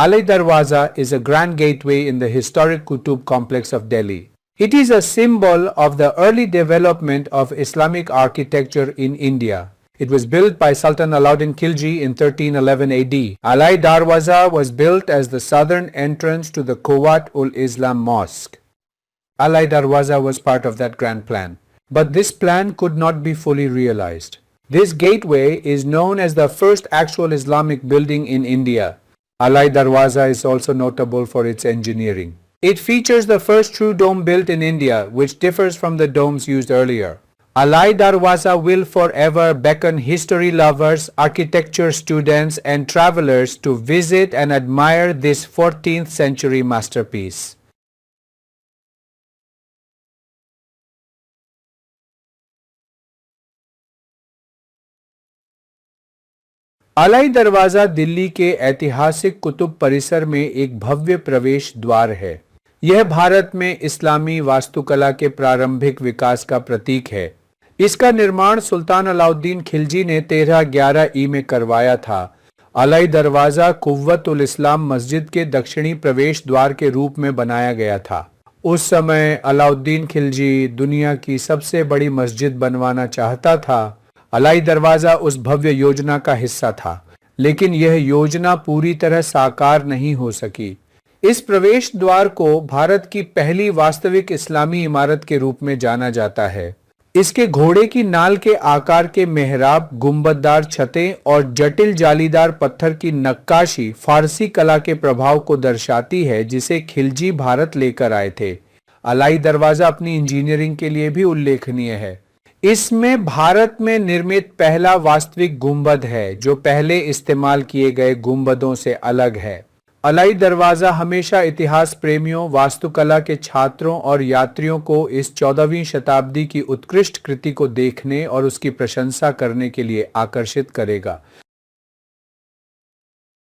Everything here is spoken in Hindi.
Alai Darwaza is a grand gateway in the historic Qutub complex of Delhi. It is a symbol of the early development of Islamic architecture in India. It was built by Sultan Alauddin Khilji in 1311 AD. Alai Darwaza was built as the southern entrance to the Quwwat-ul-Islam Mosque. Alai Darwaza was part of that grand plan. But this plan could not be fully realized. This gateway is known as the first actual Islamic building in India. Alai Darwaza is also notable for its engineering. It features the first true dome built in India, which differs from the domes used earlier. Alai Darwaza will forever beckon history lovers, architecture students, and travelers to visit and admire this 14th century masterpiece. Alai दरवाज़ा दिल्ली के ऐतिहासिक कुतुब परिसर में एक भव्य प्रवेश द्वार है। यह भारत में इस्लामी वास्तुकला के प्रारंभिक विकास का प्रतीक है। इसका निर्माण सुल्तान अलाउद्दीन खिलजी ने 1311 ई में करवाया था। अलाई दरवाज़ा कुव्वत-उल-इस्लाम मस्जिद के दक्षिणी प्रवेश द्वार के रूप में बनाया गया था। उस समय अलाउद्दीन खिलजी दुनिया की सबसे बड़ी मस्जिद बनवाना चाहता था। अलाई दरवाज़ा उस भव्य योजना का हिस्सा था, लेकिन यह योजना पूरी तरह साकार नहीं हो सकी। इस प्रवेश द्वार को भारत की पहली वास्तविक इस्लामी इमारत के रूप में जाना जाता है। इसके घोड़े की नाल के आकार के मेहराब, गुंबददार छतें और जटिल जालीदार पत्थर की नक्काशी फारसी कला के प्रभाव को दर्शाती है, जिसे खिलजी भारत लेकर आए थे। अलाई दरवाज़ा अपनी इंजीनियरिंग के लिए भी उल्लेखनीय है। इसमें भारत में निर्मित पहला वास्तविक गुंबद है, जो पहले इस्तेमाल किए गए गुंबदों से अलग है। अलाई दरवाज़ा हमेशा इतिहास प्रेमियों, वास्तुकला के छात्रों और यात्रियों को इस 14वीं शताब्दी की उत्कृष्ट कृति को देखने और उसकी प्रशंसा करने के लिए आकर्षित करेगा।